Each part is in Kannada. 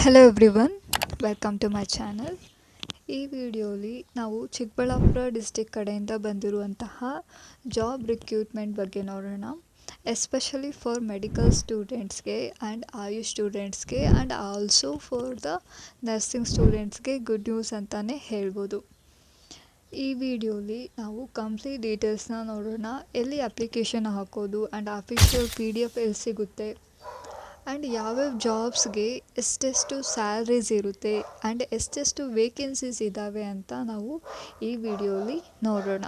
Hello everyone, welcome to my channel. ಈ ವಿಡಿಯೋಲಿ ನಾವು ಚಿಕ್ಕಬಳ್ಳಾಪುರ ಡಿಸ್ಟಿಕ್ ಕಡೆಯಿಂದ ಬಂದಿರುವಂತಹ ಜಾಬ್ ರಿಕ್ರೂಟ್ಮೆಂಟ್ ಬಗ್ಗೆ ನೋಡೋಣ. ಎಸ್ಪೆಷಲಿ ಫಾರ್ ಮೆಡಿಕಲ್ ಸ್ಟೂಡೆಂಟ್ಸ್ಗೆ ಆ್ಯಂಡ್ ಆಯುಷ್ ಸ್ಟೂಡೆಂಟ್ಸ್ಗೆ and also for the nursing ಸ್ಟೂಡೆಂಟ್ಸ್ಗೆ ಗುಡ್ ನ್ಯೂಸ್ ಅಂತಲೇ ಹೇಳ್ಬೋದು. ಈ ವಿಡಿಯೋಲಿ ನಾವು ಕಂಪ್ಲೀಟ್ ಡೀಟೇಲ್ಸ್ನ ನೋಡೋಣ. ಎಲ್ಲಿ ಅಪ್ಲಿಕೇಶನ್ ಹಾಕೋದು ಆ್ಯಂಡ್ ಅಫಿಷಿಯಲ್ PDF ಎಲ್ಲಿ ಸಿಗುತ್ತೆ ಆ್ಯಂಡ್ ಯಾವ್ಯಾವ ಜಾಬ್ಸ್ಗೆ ಎಷ್ಟೆಷ್ಟು ಸ್ಯಾಲ್ರೀಸ್ ಇರುತ್ತೆ ಆ್ಯಂಡ್ ಎಷ್ಟೆಷ್ಟು ವೇಕೆನ್ಸೀಸ್ ಇದ್ದಾವೆ ಅಂತ ನಾವು ಈ ವಿಡಿಯೋಲಿ ನೋಡೋಣ.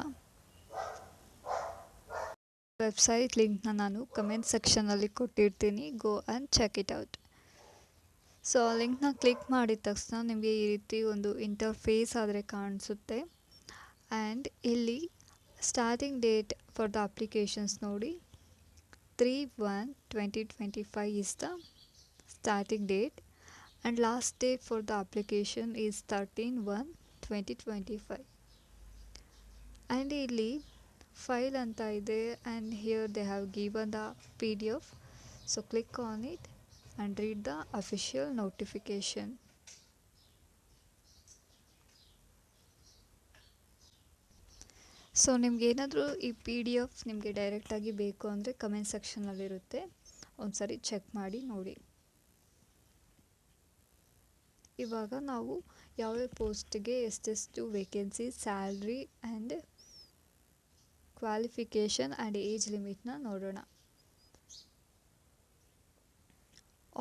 ವೆಬ್ಸೈಟ್ ಲಿಂಕ್ನ ನಾನು ಕಮೆಂಟ್ ಸೆಕ್ಷನಲ್ಲಿ ಕೊಟ್ಟಿರ್ತೀನಿ, go and check it out. So ಆ ಲಿಂಕ್ನ ಕ್ಲಿಕ್ ಮಾಡಿದ ತಕ್ಷಣ ನಿಮಗೆ ಈ ರೀತಿ ಒಂದು ಇಂಟರ್ಫೇಸ್ ಆದರೆ ಕಾಣಿಸುತ್ತೆ. ಆ್ಯಂಡ್ ಇಲ್ಲಿ starting date for the applications ನೋಡಿ, 3/1/2025 is the starting date and last date for the application is 13/1/2025. and ಇಲ್ಲಿ file ಅಂತ ಇದೆ and here they have given the PDF, so click on it and read the official notification. So ನಿಮ್ಗೇನಾದರೂ ಈ PDF ನಿಮಗೆ ಡೈರೆಕ್ಟಾಗಿ ಬೇಕು ಅಂದರೆ ಕಮೆಂಟ್ ಸೆಕ್ಷನಲ್ಲಿರುತ್ತೆ, ಒಂದ್ಸರಿ ಚೆಕ್ ಮಾಡಿ ನೋಡಿ. ಇವಾಗ ನಾವು ಯಾವ್ಯಾವ ಪೋಸ್ಟ್ಗೆ ಎಷ್ಟೆಷ್ಟು vacancy, salary and qualification and age ಲಿಮಿಟ್ನ ನೋಡೋಣ.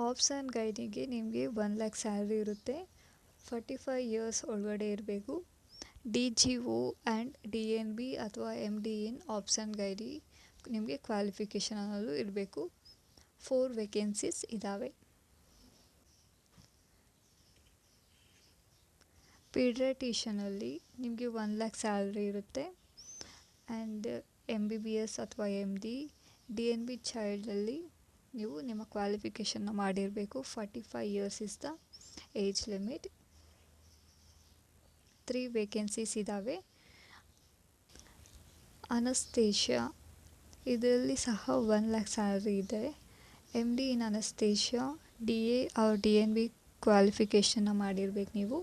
ಆಪ್ಷನ್ ಗೈಡಿಗೆ ನಿಮಗೆ 1 lakh ಸ್ಯಾಲ್ರಿ ಇರುತ್ತೆ, 45 years ಒಳಗಡೆ ಇರಬೇಕು. DGO ಆ್ಯಂಡ್ DNB ಅಥವಾ MD ಇನ್ ಆಪ್ಷನ್ ಗೈಡಿ ನಿಮಗೆ ಕ್ವಾಲಿಫಿಕೇಷನ್ ಅನ್ನೋದು ಇರಬೇಕು. 4 ವೇಕೆನ್ಸೀಸ್ ಇದ್ದಾವೆ. ಪೀಡಿಯಾಟ್ರಿಷನಲ್ಲಿ ನಿಮಗೆ 1 lakh ಸ್ಯಾಲ್ರಿ ಇರುತ್ತೆ ಆ್ಯಂಡ್ MBBS ಅಥವಾ MD. DNB ಚೈಲ್ಡಲ್ಲಿ ನೀವು ನಿಮ್ಮ ಕ್ವಾಲಿಫಿಕೇಷನ್ನ ಮಾಡಿರಬೇಕು. 45 years is the age limit. 3 vacancies ಇದ್ದಾವೆ. ಅನಸ್ತೇಷಿಯಾ ಇದರಲ್ಲಿ ಸಹ 1 lakh ಸ್ಯಾಲ್ರಿ ಇದೆ. MD in anaesthesia, DA or DNB ಕ್ವಾಲಿಫಿಕೇಷನ್ನ ಮಾಡಿರ್ಬೇಕು, ನೀವು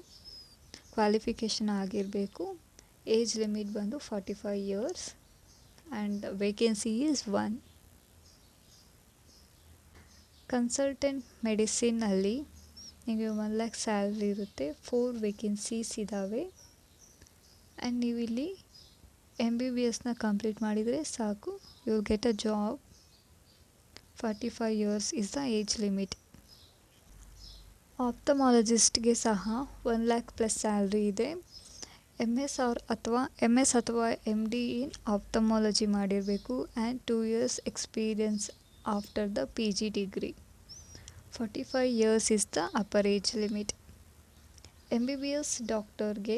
ಕ್ವಾಲಿಫಿಕೇಷನ್ ಆಗಿರಬೇಕು. ಏಜ್ ಲಿಮಿಟ್ ಬಂದು 45 years and vacancy is 1. Consultant ಮೆಡಿಸಿನಲ್ಲಿ ನಿಮಗೆ 1 lakh ಸ್ಯಾಲ್ರಿ ಇರುತ್ತೆ, 4 ವೇಕೆನ್ಸೀಸ್ ಇದ್ದಾವೆ ಆ್ಯಂಡ್ ನೀವು ಇಲ್ಲಿ MBBSನ ಕಂಪ್ಲೀಟ್ ಮಾಡಿದರೆ ಸಾಕು, you will get a job. 45 years is the age limit. ಆಪ್ತಮಾಲಜಿಸ್ಟ್ಗೆ ಸಹ 1 lakh ಪ್ಲಸ್ ಸ್ಯಾಲ್ರಿ ಇದೆ. MS ಅಥವಾ MD ಇನ್ ಆಪ್ತಮಾಲಜಿ ಮಾಡಿರಬೇಕು and 2 years experience after the PG degree. 45 years is the upper age limit. MBBS ಡಾಕ್ಟರ್ಗೆ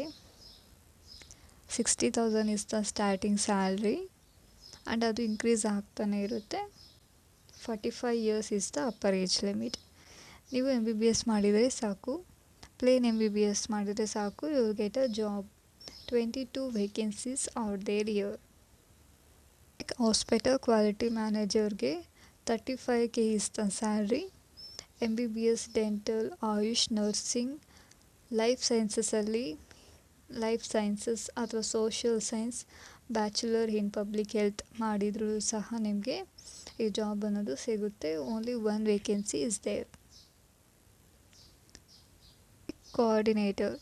60,000 is the starting salary and ಅದು ಇನ್ಕ್ರೀಸ್ ಆಗ್ತಾನೆ ಇರುತ್ತೆ. 45 years is the upper age limit. ನೀವು MBBS ಮಾಡಿದರೆ ಸಾಕು, ಪ್ಲೇನ್ MBBS ಮಾಡಿದರೆ ಸಾಕು, you will get a job. 22 vacancies are there here. Hospital quality ಮ್ಯಾನೇಜರ್ಗೆ 35K is the salary. MBBS dental, AYUSH, nursing, life sciences ಅಥವಾ social science, bachelor in public health ಮಾಡಿದರೂ ಸಹ ನಿಮಗೆ ಈ ಜಾಬ್ ಅನ್ನೋದು ಸಿಗುತ್ತೆ. Only 1 vacancy is there. Coordinator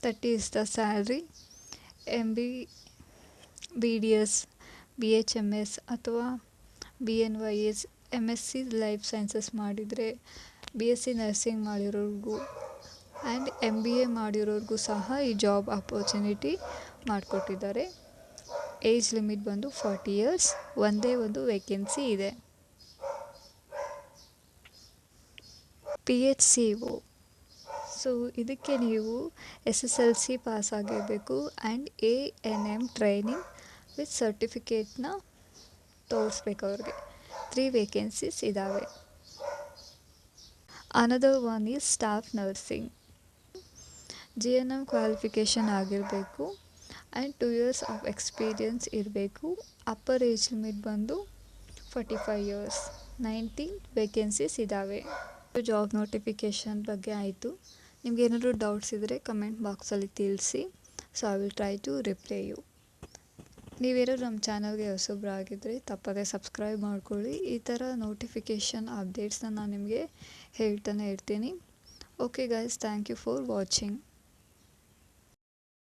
30 is the salary. BDS, BHMS ಅಥವಾ BNYS, MSc ಲೈಫ್ ಸೈನ್ಸಸ್ ಮಾಡಿದರೆ, BSc ನರ್ಸಿಂಗ್ ಮಾಡಿರೋರ್ಗೂ ಆ್ಯಂಡ್ MBA ಮಾಡಿರೋರ್ಗೂ ಸಹ ಈ ಜಾಬ್ ಆಪರ್ಚುನಿಟಿ ಮಾಡಿಕೊಟ್ಟಿದ್ದಾರೆ. ಏಜ್ ಲಿಮಿಟ್ ಬಂದು 40 years. ಒಂದೇ ಒಂದು ವೇಕೆನ್ಸಿ ಇದೆ. PHCO, ಸೊ ಇದಕ್ಕೆ ನೀವು SSLC ಪಾಸ್ ಆಗಿರಬೇಕು ಆ್ಯಂಡ್ ANM ಟ್ರೈನಿಂಗ್ ವಿತ್ ಸರ್ಟಿಫಿಕೇಟ್ನ ತೋರಿಸ್ಬೇಕು ಅವ್ರಿಗೆ. 3 ವೇಕೆನ್ಸೀಸ್ ಇದ್ದಾವೆ. Another one is staff nursing. GNM qualification ಆಗಿರಬೇಕು ಆ್ಯಂಡ್ 2 years ಆಫ್ ಎಕ್ಸ್ಪೀರಿಯನ್ಸ್ ಇರಬೇಕು. ಅಪ್ಪರ್ ಏಜ್ ಲಿಮಿಟ್ ಬಂದು 45 years. 19 ವೇಕೆನ್ಸೀಸ್ ಇದ್ದಾವೆ. ಜಾಬ್ ನೋಟಿಫಿಕೇಷನ್ ಬಗ್ಗೆ ಆಯಿತು. ನಿಮ್ಗೆ ಏನಾದರೂ ಡೌಟ್ಸ್ ಇದ್ದರೆ ಕಮೆಂಟ್ ಬಾಕ್ಸಲ್ಲಿ ತಿಳಿಸಿ. So I will try to reply you. ನೀವೇನಾದ್ರು ನಮ್ಮ ಚಾನಲ್ಗೆ ಹೊಸಬ್ರಾಗಿದ್ದರೆ ತಪ್ಪದೆ ಸಬ್ಸ್ಕ್ರೈಬ್ ಮಾಡ್ಕೊಳ್ಳಿ. ಈ ಥರ ನೋಟಿಫಿಕೇಷನ್ ಅಪ್ಡೇಟ್ಸ್ನ ನಾನು ನಿಮಗೆ ಹೇಳ್ತಾನೆ ಇರ್ತೀನಿ. Okay guys, thank you for watching.